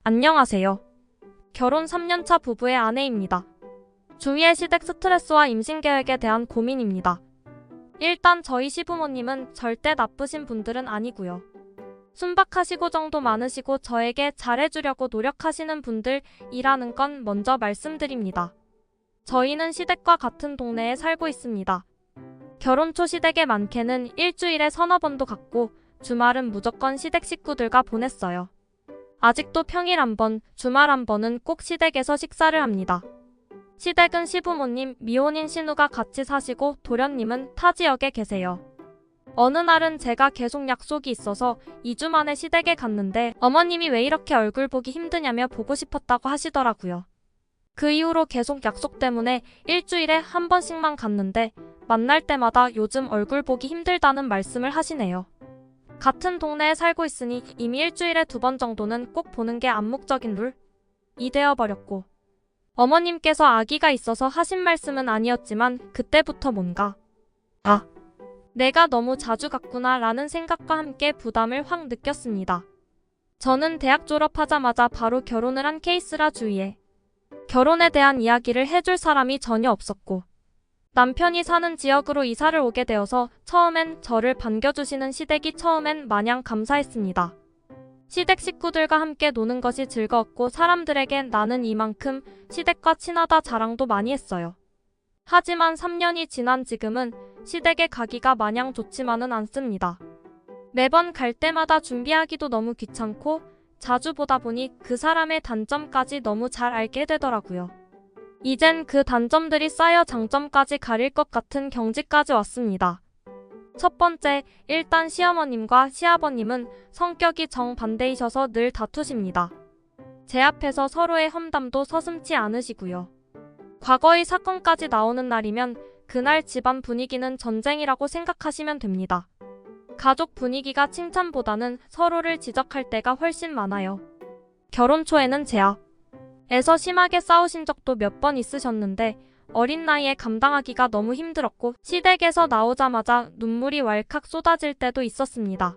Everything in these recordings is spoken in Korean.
안녕하세요. 결혼 3년차 부부의 아내입니다. 주위의 시댁 스트레스와 임신 계획에 대한 고민입니다. 일단 저희 시부모님은 절대 나쁘신 분들은 아니고요. 순박하시고 정도 많으시고 저에게 잘해주려고 노력하시는 분들이라는 건 먼저 말씀드립니다. 저희는 시댁과 같은 동네에 살고 있습니다. 결혼 초 시댁에 많게는 일주일에 서너 번도 갔고 주말은 무조건 시댁 식구들과 보냈어요. 아직도 평일 한 번, 주말 한 번은 꼭 시댁에서 식사를 합니다. 시댁은 시부모님, 미혼인 신우가 같이 사시고 도련님은 타 지역에 계세요. 어느 날은 제가 계속 약속이 있어서 2주 만에 시댁에 갔는데 어머님이 왜 이렇게 얼굴 보기 힘드냐며 보고 싶었다고 하시더라고요. 그 이후로 계속 약속 때문에 일주일에 한 번씩만 갔는데 만날 때마다 요즘 얼굴 보기 힘들다는 말씀을 하시네요. 같은 동네에 살고 있으니 이미 일주일에 2번 정도는 꼭 보는 게 암묵적인 룰이 되어버렸고 어머님께서 아기가 있어서 하신 말씀은 아니었지만 그때부터 뭔가 내가 너무 자주 갔구나 라는 생각과 함께 부담을 확 느꼈습니다. 저는 대학 졸업하자마자 바로 결혼을 한 케이스라 주위에 결혼에 대한 이야기를 해줄 사람이 전혀 없었고 남편이 사는 지역으로 이사를 오게 되어서 처음엔 저를 반겨주시는 시댁이 처음엔 마냥 감사했습니다. 시댁 식구들과 함께 노는 것이 즐거웠고 사람들에겐 나는 이만큼 시댁과 친하다 자랑도 많이 했어요. 하지만 3년이 지난 지금은 시댁에 가기가 마냥 좋지만은 않습니다. 매번 갈 때마다 준비하기도 너무 귀찮고 자주 보다 보니 그 사람의 단점까지 너무 잘 알게 되더라고요. 이젠 그 단점들이 쌓여 장점까지 가릴 것 같은 경지까지 왔습니다. 첫 번째, 일단 시어머님과 시아버님은 성격이 정반대이셔서 늘 다투십니다. 제 앞에서 서로의 험담도 서슴지 않으시고요. 과거의 사건까지 나오는 날이면 그날 집안 분위기는 전쟁이라고 생각하시면 됩니다. 가족 분위기가 칭찬보다는 서로를 지적할 때가 훨씬 많아요. 결혼 초에는 제 앞에서 심하게 싸우신 적도 몇 번 있으셨는데 어린 나이에 감당하기가 너무 힘들었고 시댁에서 나오자마자 눈물이 왈칵 쏟아질 때도 있었습니다.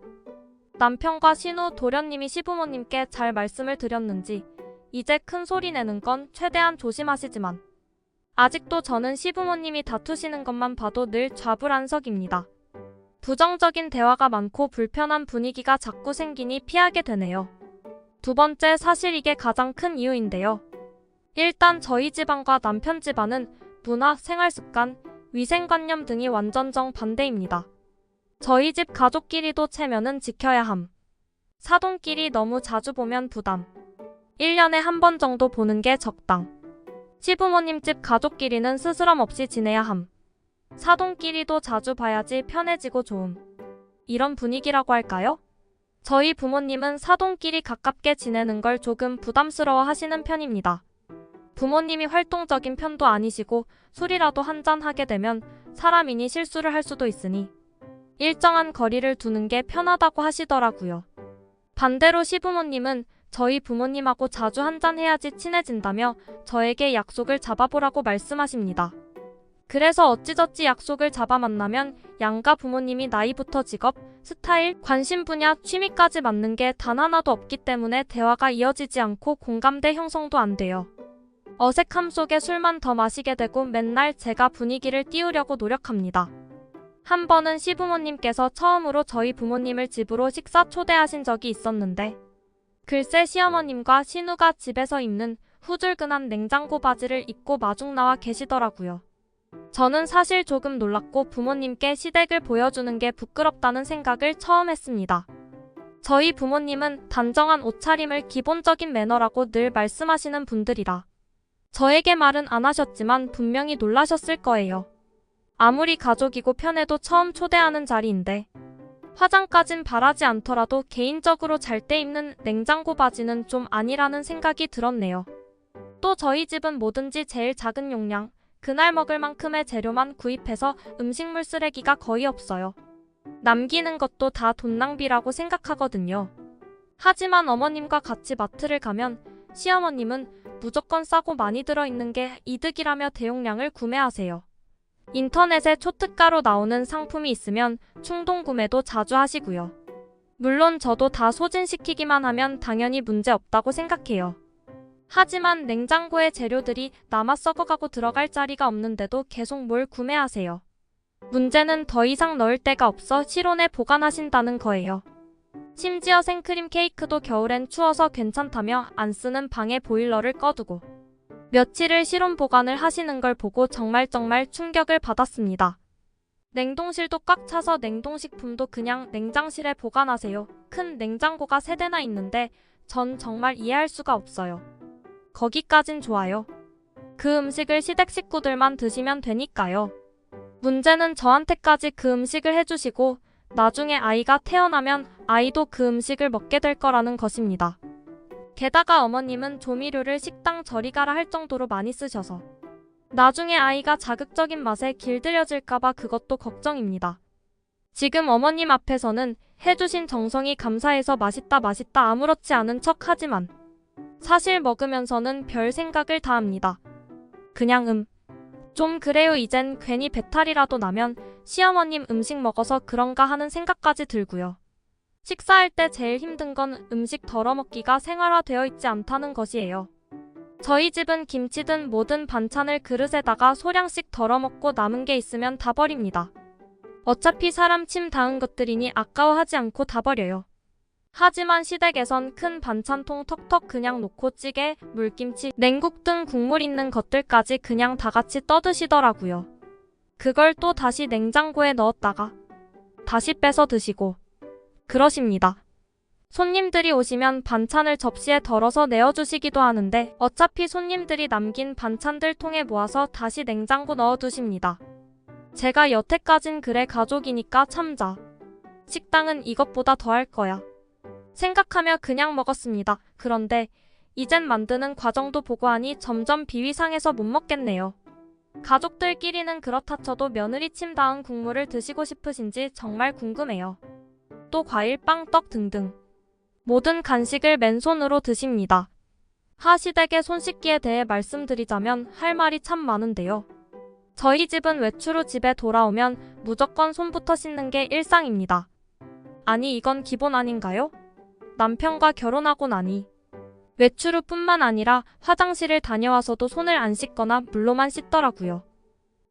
남편과 신우 도련님이 시부모님께 잘 말씀을 드렸는지 이제 큰 소리 내는 건 최대한 조심하시지만 아직도 저는 시부모님이 다투시는 것만 봐도 늘 좌불안석입니다. 부정적인 대화가 많고 불편한 분위기가 자꾸 생기니 피하게 되네요. 두 번째, 사실 이게 가장 큰 이유인데요. 일단 저희 집안과 남편 집안은 문화, 생활습관, 위생관념 등이 완전 정반대입니다. 저희 집 가족끼리도 체면은 지켜야 함. 사돈끼리 너무 자주 보면 부담. 1년에 한 번 정도 보는 게 적당. 시부모님 집 가족끼리는 스스럼 없이 지내야 함. 사돈끼리도 자주 봐야지 편해지고 좋음. 이런 분위기라고 할까요? 저희 부모님은 사돈끼리 가깝게 지내는 걸 조금 부담스러워 하시는 편입니다. 부모님이 활동적인 편도 아니시고 술이라도 한잔 하게 되면 사람이니 실수를 할 수도 있으니 일정한 거리를 두는 게 편하다고 하시더라고요. 반대로 시부모님은 저희 부모님하고 자주 한잔 해야지 친해진다며 저에게 약속을 잡아보라고 말씀하십니다. 그래서 어찌저찌 약속을 잡아 만나면 양가 부모님이 나이부터 직업, 스타일, 관심 분야, 취미까지 맞는 게 단 하나도 없기 때문에 대화가 이어지지 않고 공감대 형성도 안 돼요. 어색함 속에 술만 더 마시게 되고 맨날 제가 분위기를 띄우려고 노력합니다. 한 번은 시부모님께서 처음으로 저희 부모님을 집으로 식사 초대하신 적이 있었는데 글쎄 시어머님과 신우가 집에서 입는 후줄근한 냉장고 바지를 입고 마중 나와 계시더라고요. 저는 사실 조금 놀랐고 부모님께 시댁을 보여주는 게 부끄럽다는 생각을 처음 했습니다. 저희 부모님은 단정한 옷차림을 기본적인 매너라고 늘 말씀하시는 분들이라 저에게 말은 안 하셨지만 분명히 놀라셨을 거예요. 아무리 가족이고 편해도 처음 초대하는 자리인데 화장까진 바라지 않더라도 개인적으로 잘 때 입는 냉장고 바지는 좀 아니라는 생각이 들었네요. 또 저희 집은 뭐든지 제일 작은 용량, 그날 먹을 만큼의 재료만 구입해서 음식물 쓰레기가 거의 없어요. 남기는 것도 다 돈 낭비라고 생각하거든요. 하지만 어머님과 같이 마트를 가면 시어머님은 무조건 싸고 많이 들어있는 게 이득이라며 대용량을 구매하세요. 인터넷에 초특가로 나오는 상품이 있으면 충동 구매도 자주 하시고요. 물론 저도 다 소진시키기만 하면 당연히 문제 없다고 생각해요. 하지만 냉장고에 재료들이 남아 썩어가고 들어갈 자리가 없는데도 계속 뭘 구매하세요. 문제는 더 이상 넣을 데가 없어 실온에 보관하신다는 거예요. 심지어 생크림 케이크도 겨울엔 추워서 괜찮다며 안 쓰는 방에 보일러를 꺼두고 며칠을 실온 보관을 하시는 걸 보고 정말 충격을 받았습니다. 냉동실도 꽉 차서 냉동식품도 그냥 냉장실에 보관하세요. 큰 냉장고가 3대나 있는데 전 정말 이해할 수가 없어요. 거기까진 좋아요. 그 음식을 시댁 식구들만 드시면 되니까요. 문제는 저한테까지 그 음식을 해주시고 나중에 아이가 태어나면 아이도 그 음식을 먹게 될 거라는 것입니다. 게다가 어머님은 조미료를 식당 저리 가라 할 정도로 많이 쓰셔서 나중에 아이가 자극적인 맛에 길들여질까봐 그것도 걱정입니다. 지금 어머님 앞에서는 해주신 정성이 감사해서 맛있다 아무렇지 않은 척 하지만 사실 먹으면서는 별 생각을 다 합니다. 그냥 좀 그래요. 이젠 괜히 배탈이라도 나면 시어머님 음식 먹어서 그런가 하는 생각까지 들고요. 식사할 때 제일 힘든 건 음식 덜어먹기가 생활화되어 있지 않다는 것이에요. 저희 집은 김치든 뭐든 반찬을 그릇에다가 소량씩 덜어먹고 남은 게 있으면 다 버립니다. 어차피 사람 침 닿은 것들이니 아까워하지 않고 다 버려요. 하지만 시댁에선 큰 반찬통 턱턱 그냥 놓고 찌개, 물김치, 냉국 등 국물 있는 것들까지 그냥 다 같이 떠드시더라고요. 그걸 또 다시 냉장고에 넣었다가 다시 빼서 드시고 그러십니다. 손님들이 오시면 반찬을 접시에 덜어서 내어주시기도 하는데 어차피 손님들이 남긴 반찬들 통에 모아서 다시 냉장고 넣어두십니다. 제가 여태까진 그래 가족이니까 참자. 식당은 이것보다 더 할 거야. 생각하며 그냥 먹었습니다. 그런데 이젠 만드는 과정도 보고 하니 점점 비위 상해서 못 먹겠네요. 가족들끼리는 그렇다 쳐도 며느리 침 닿은 국물을 드시고 싶으신지 정말 궁금해요. 또 과일, 빵, 떡 등등 모든 간식을 맨손으로 드십니다. 하시댁의 손 씻기에 대해 말씀드리자면 할 말이 참 많은데요. 저희 집은 외출 후 집에 돌아오면 무조건 손부터 씻는 게 일상입니다. 아니 이건 기본 아닌가요? 남편과 결혼하고 나니 외출 후뿐만 아니라 화장실을 다녀와서도 손을 안 씻거나 물로만 씻더라고요.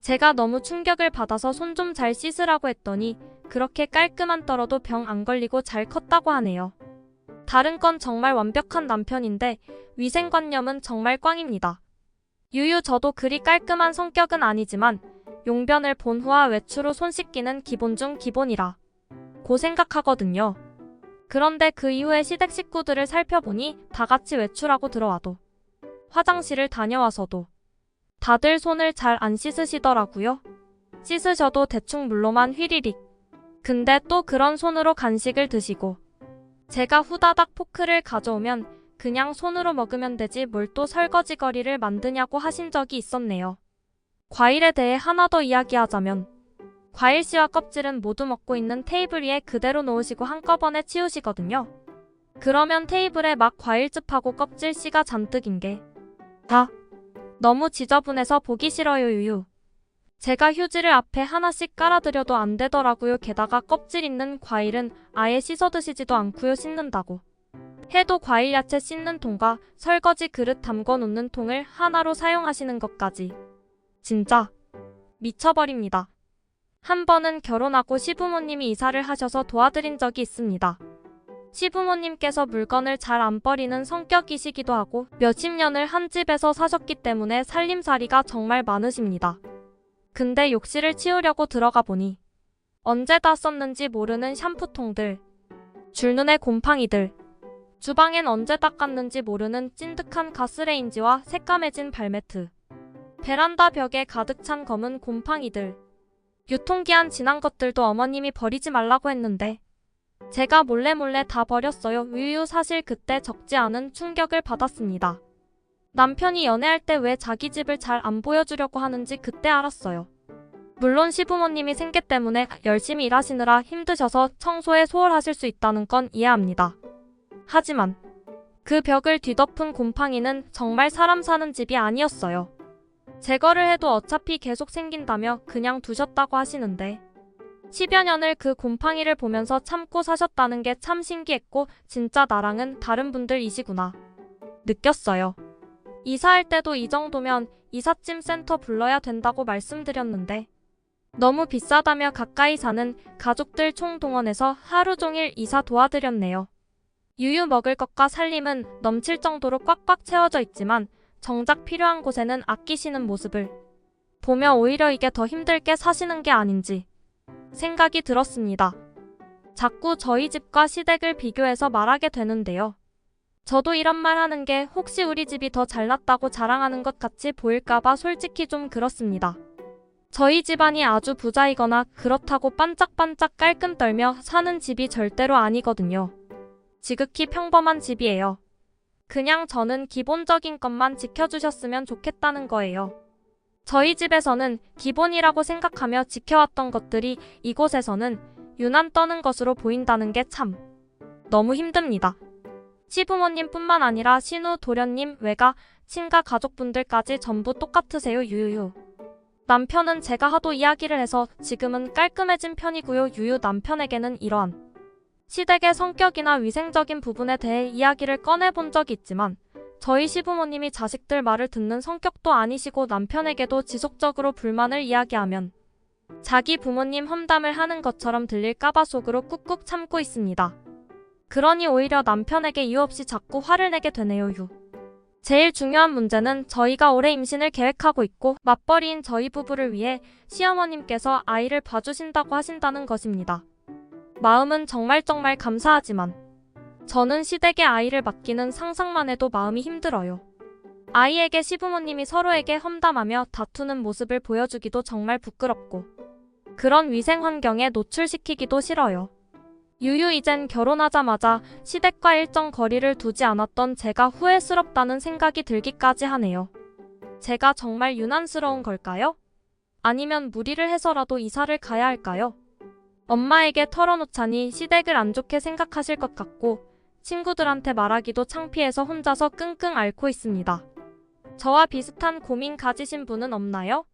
제가 너무 충격을 받아서 손 좀 잘 씻으라고 했더니 그렇게 깔끔한 떨어도 병 안 걸리고 잘 컸다고 하네요. 다른 건 정말 완벽한 남편인데 위생관념은 정말 꽝입니다. 유유 저도 그리 깔끔한 성격은 아니지만 용변을 본 후와 외출 후 손 씻기는 기본 중 기본이라 고 생각하거든요. 그런데 그 이후에 시댁 식구들을 살펴보니 다 같이 외출하고 들어와도 화장실을 다녀와서도 다들 손을 잘 안 씻으시더라고요. 씻으셔도 대충 물로만 휘리릭. 근데 또 그런 손으로 간식을 드시고 제가 후다닥 포크를 가져오면 그냥 손으로 먹으면 되지 뭘 또 설거지거리를 만드냐고 하신 적이 있었네요. 과일에 대해 하나 더 이야기하자면 과일 씨와 껍질은 모두 먹고 있는 테이블 위에 그대로 놓으시고 한꺼번에 치우시거든요. 그러면 테이블에 막 과일즙하고 껍질 씨가 잔뜩인 게 너무 지저분해서 보기 싫어요. 유유. 제가 휴지를 앞에 하나씩 깔아드려도 안 되더라고요. 게다가 껍질 있는 과일은 아예 씻어 드시지도 않고요. 씻는다고 해도 과일 야채 씻는 통과 설거지 그릇 담궈 놓는 통을 하나로 사용하시는 것까지 진짜 미쳐버립니다. 한 번은 결혼하고 시부모님이 이사를 하셔서 도와드린 적이 있습니다. 시부모님께서 물건을 잘 안 버리는 성격이시기도 하고 몇십 년을 한 집에서 사셨기 때문에 살림살이가 정말 많으십니다. 근데 욕실을 치우려고 들어가 보니 언제 다 썼는지 모르는 샴푸통들, 줄눈의 곰팡이들, 주방엔 언제 닦았는지 모르는 찐득한 가스레인지와 새까매진 발매트, 베란다 벽에 가득 찬 검은 곰팡이들, 유통기한 지난 것들도 어머님이 버리지 말라고 했는데 제가 몰래 다 버렸어요. 유유 사실 그때 적지 않은 충격을 받았습니다. 남편이 연애할 때 왜 자기 집을 잘 안 보여주려고 하는지 그때 알았어요. 물론 시부모님이 생계 때문에 열심히 일하시느라 힘드셔서 청소에 소홀하실 수 있다는 건 이해합니다. 하지만 그 벽을 뒤덮은 곰팡이는 정말 사람 사는 집이 아니었어요. 제거를 해도 어차피 계속 생긴다며 그냥 두셨다고 하시는데 10여 년을 그 곰팡이를 보면서 참고 사셨다는 게 참 신기했고 진짜 나랑은 다른 분들이시구나 느꼈어요. 이사할 때도 이 정도면 이삿짐 센터 불러야 된다고 말씀드렸는데 너무 비싸다며 가까이 사는 가족들 총동원해서 하루 종일 이사 도와드렸네요. 유유 먹을 것과 살림은 넘칠 정도로 꽉꽉 채워져 있지만 정작 필요한 곳에는 아끼시는 모습을 보며 오히려 이게 더 힘들게 사시는 게 아닌지 생각이 들었습니다. 자꾸 저희 집과 시댁을 비교해서 말하게 되는데요. 저도 이런 말 하는 게 혹시 우리 집이 더 잘났다고 자랑하는 것 같이 보일까봐 솔직히 좀 그렇습니다. 저희 집안이 아주 부자이거나 그렇다고 반짝반짝 깔끔 떨며 사는 집이 절대로 아니거든요. 지극히 평범한 집이에요. 그냥 저는 기본적인 것만 지켜주셨으면 좋겠다는 거예요. 저희 집에서는 기본이라고 생각하며 지켜왔던 것들이 이곳에서는 유난 떠는 것으로 보인다는 게 참 너무 힘듭니다. 시부모님뿐만 아니라 신우, 도련님, 외가, 친가 가족분들까지 전부 똑같으세요. 유유유. 남편은 제가 하도 이야기를 해서 지금은 깔끔해진 편이고요. 유유 남편에게는 이러한 시댁의 성격이나 위생적인 부분에 대해 이야기를 꺼내본 적이 있지만 저희 시부모님이 자식들 말을 듣는 성격도 아니시고 남편에게도 지속적으로 불만을 이야기하면 자기 부모님 험담을 하는 것처럼 들릴까봐 속으로 꾹꾹 참고 있습니다. 그러니 오히려 남편에게 이유 없이 자꾸 화를 내게 되네요. 제일 중요한 문제는 저희가 올해 임신을 계획하고 있고 맞벌이인 저희 부부를 위해 시어머님께서 아이를 봐주신다고 하신다는 것입니다. 마음은 정말 감사하지만 저는 시댁에 아이를 맡기는 상상만 해도 마음이 힘들어요. 아이에게 시부모님이 서로에게 험담하며 다투는 모습을 보여주기도 정말 부끄럽고 그런 위생 환경에 노출시키기도 싫어요. 유유 이젠 결혼하자마자 시댁과 일정 거리를 두지 않았던 제가 후회스럽다는 생각이 들기까지 하네요. 제가 정말 유난스러운 걸까요? 아니면 무리를 해서라도 이사를 가야 할까요? 엄마에게 털어놓자니 시댁을 안 좋게 생각하실 것 같고 친구들한테 말하기도 창피해서 혼자서 끙끙 앓고 있습니다. 저와 비슷한 고민 가지신 분은 없나요?